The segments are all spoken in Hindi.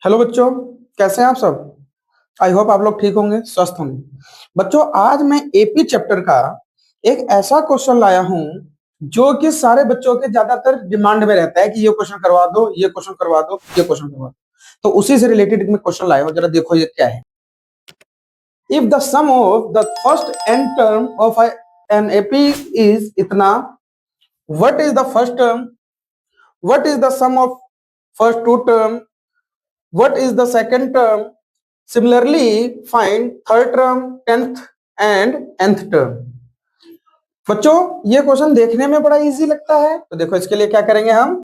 हेलो बच्चों, कैसे हैं आप सब। आई होप आप लोग ठीक होंगे, स्वस्थ होंगे। बच्चों, आज मैं एपी चैप्टर का एक ऐसा क्वेश्चन लाया हूं जो कि सारे बच्चों के ज्यादातर डिमांड में रहता है कि ये क्वेश्चन करवा दो, ये क्वेश्चन करवा दो, ये क्वेश्चन करवा दो। तो उसी से रिलेटेड मैं क्वेश्चन लाया हूं, जरा देखो ये क्या है। If the sum of the first n term of an AP is इतना, what is the first term, what is the sum of first two term, what is the second term, similarly find third term, 10th and nth term। बच्चों, ये क्वेश्चन देखने में बड़ा इजी लगता है, तो देखो इसके लिए क्या करेंगे हम।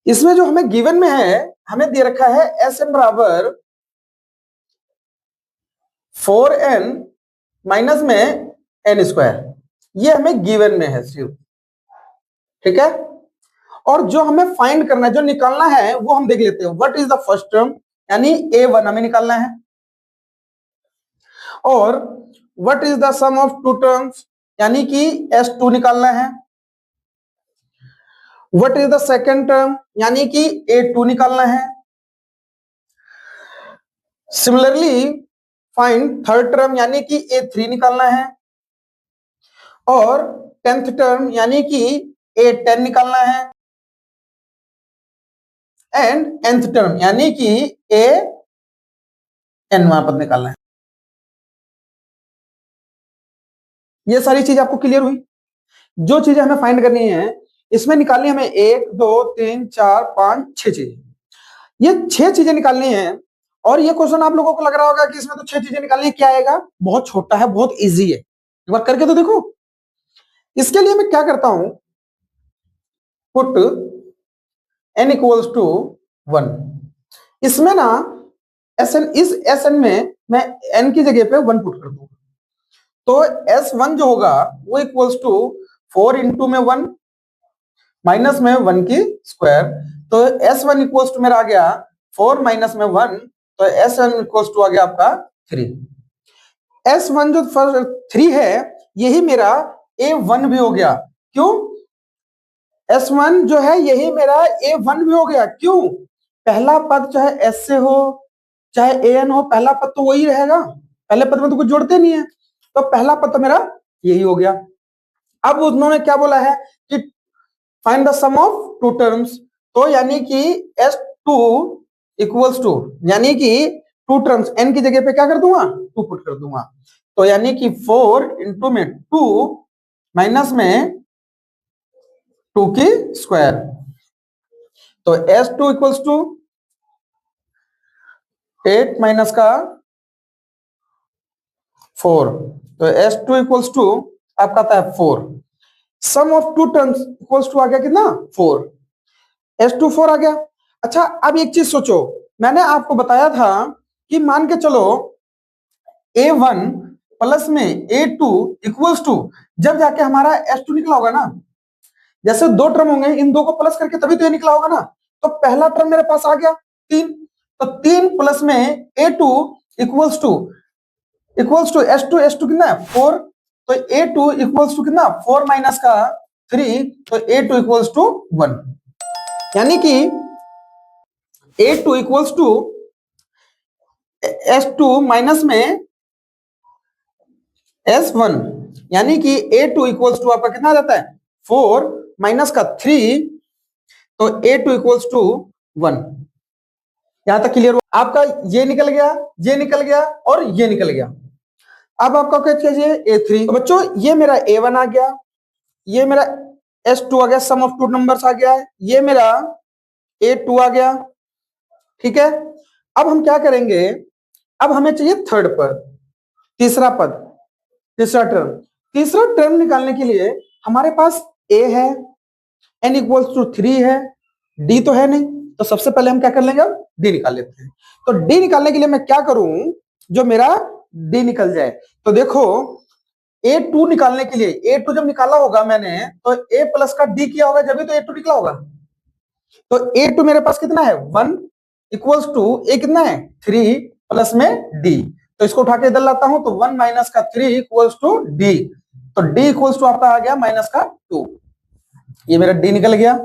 इसमें जो हमें गिवन में है, हमें दे रखा है एस एन बराबर 4n माइनस में एन स्क्वायर। ये हमें गिवन में है सिर्फ, ठीक है। और जो हमें फाइंड करना है, जो निकालना है, वो हम देख लेते हैं। What is the first term, यानी a1 हमें निकालना है। और what is the sum of two terms, यानी कि s2 निकालना है। What is the second term, यानी कि a2 निकालना है। सिमिलरली फाइंड थर्ड टर्म, यानी कि a3 निकालना है। और 10th टर्म, यानी कि a10 निकालना है। एंड nth टर्म, यानी कि a n पद निकालना है। ये सारी चीज आपको क्लियर हुई। जो चीजें हमें फाइंड करनी है, इसमें निकालनी हमें 1 2 3 4 5 6 चीजें। ये 6 चीजें निकालनी है। और ये क्वेश्चन आप लोगों को लग रहा होगा कि इसमें तो 6 चीजें निकालनी है, क्या आएगा। बहुत छोटा है, बहुत इजी है, एक बार करके तो देखो। इसके लिए मैं क्या करता हूं, पुट n इक्वल्स टू 1। इसमें ना इस एस एन में मैं n की जगह पे 1 पुट कर दूंगा। तो S1 जो होगा वो इक्वल्स टू 4 इंटू में 1 माइनस में 1 की स्क्वायर। तो S1 इक्वल्स टू मेरा आ गया 4 माइनस में 1, तो S1 इक्वल्स टू आ गया आपका 3। S1 जो 3 है, यही मेरा A1 भी हो गया। क्यों? S1 जो है यही मेरा A1 भी हो गया। क्यों? पहला पद चाहे S से हो चाहे AN हो, पहला पद तो वही रहेगा। पहले पद में तो कुछ जोड़ते नहीं है, तो पहला पद तो मेरा यही हो गया। अब उन्होंने क्या बोला है कि find the sum of two terms, तो यानी कि S2 इक्वल्स टू, यानी कि टू टर्म्स n की जगह पे क्या कर दूंगा, 2 पुट कर दूंगा। तो यानी कि 4 इंटू में 2 माइनस में 2 की स्क्वायर। तो S2 इक्वल्स टू 8 माइनस का 4, तो S2 इक्वल्स टू आपका आता है 4। Sum of two terms equals to आ गया कितना, 4। S2 4 आ गया। अच्छा, अब एक चीज सोचो, मैंने आपको बताया था कि मान के चलो A1 प्लस में A2 इक्वल्स टू, जब जाके हमारा S2 निकला होगा ना, जैसे 2 टर्म होंगे, इन 2 को प्लस करके तभी तो ये निकला होगा ना। तो पहला टर्म मेरे पास आ गया 3, तो 3 प्लस में A2 इक्वल्स टू S2 कितना है 4, तो A2 इक्वल्स टू कितना 4 माइनस का 3, तो A2 इक्वल्स टू 1। यानी कि A2 equals to S2 minus में S1, यानी कि A2 इक्वल्स टू आपका कितना जाता है 4 माइनस का 3, तो A2 इक्वल्स टू 1। यहां तक क्लियर हुआ आपका। ये निकल गया, ये निकल गया और ये निकल गया। अब आपका क्या चाहिए, A3। तो बच्चों, ये मेरा A1 आ गया, ये मेरा S2 आ गया, सम ऑफ टू नंबर्स आ गया है, ये मेरा A2 आ गया, ठीक है। अब हम क्या करेंगे, अब हमें चाहिए थर्ड पद, तीसरा पद, तीसरा टर्म। तीसरा टर्म निकालने के लिए हमारे पास A है, n इक्वल्स टू 3 है, D तो है नहीं, तो सबसे पहले हम क्या कर लेंगे, D निकाल लेते हैं। तो D निकालने के लिए मैं क्या करूं, जो मेरा D निकल जाए। तो देखो A2 निकालने के लिए, A2 जब निकाला होगा मैंने, तो A प्लस का D किया होगा, जब भी तो A2 निकला होगा। तो A2 मेरे पास कितना है 1 इक्वल्स टू A कितना है 3 प्लस में D, तो इसको उठा के इधर लाता हूं, तो 1 माइनस का 3 इक्वल्स टू D, तो D इक्वल्स टू आपका आ गया माइनस का 2। ये मेरा D निकल गया,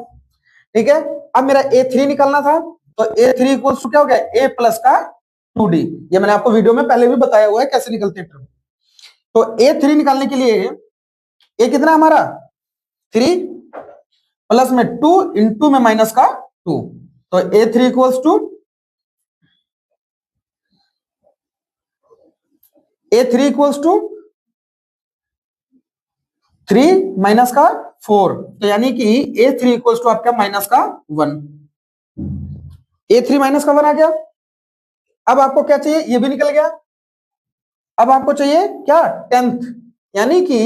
ठीक है। अब मेरा A3 निकालना था, तो A3 इक्वल्स टू क्या हो गया, A प्लस का 2D। ये मैंने आपको वीडियो में पहले भी बताया हुआ है कैसे निकलते हैं टर्म। तो A3 निकालने के लिए A कितना हमारा 3 प्लस में 2 इंटू में माइनस का 2, तो A3 equals to A3 equals to 3 minus का 4, तो यानी कि A3 इक्वल्स टू आपका माइनस का 1। A3 माइनस का 1 आ गया। अब आपको क्या चाहिए, ये भी निकल गया। अब आपको चाहिए क्या, 10th, यानी कि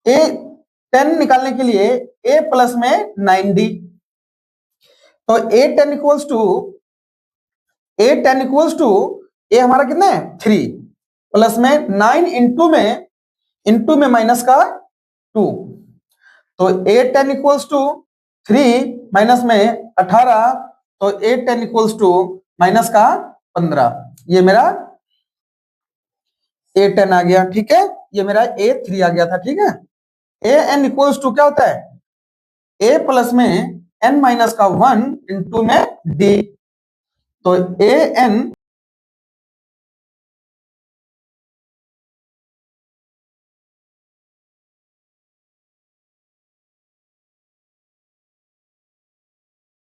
A10 निकालने के लिए A प्लस में 9D, तो A10 इक्वल्स टू A हमारा कितना है 3 प्लस में 9 इंटू में माइनस का 2, तो A10 इक्वल्स टू 3 माइनस में 18, तो A10 इक्वल्स टू माइनस का 15। ये मेरा A10 आ गया, ठीक है। ये मेरा A3 आ गया था, ठीक है। AN इक्वल्स टू क्या होता है, A प्लस में n माइनस का 1 इंटू में D, तो AN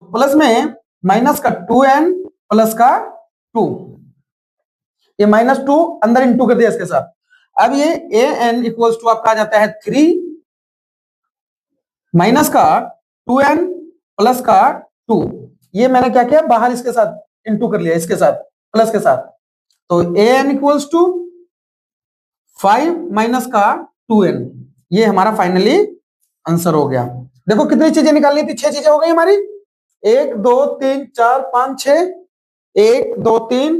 प्लस में माइनस का 2n प्लस का 2, ये माइनस 2 अंदर इंटू कर दिया इसके साथ। अब ये AN इक्वल्स टू आपका आ जाता है 3 माइनस का 2n प्लस का 2, ये मैंने क्या किया, बाहर इसके साथ इंटू कर लिया, इसके साथ प्लस के साथ, तो AN इक्वल्स टू 5 माइनस का 2n, ये हमारा फाइनली आंसर हो गया। देखो कितनी चीजें निकालनी थी, 6 चीजें हो गई हमारी, 1 2 3 4 5 6, 1 2 3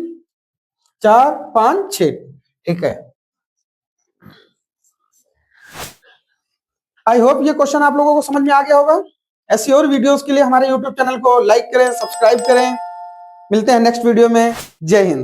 4 5 6, ठीक है। आई होप ये क्वेश्चन आप लोगों को समझ में आ गया होगा। ऐसी और वीडियोस के लिए हमारे यूट्यूब चैनल को लाइक करें, सब्सक्राइब करें। मिलते हैं नेक्स्ट वीडियो में। जय हिंद।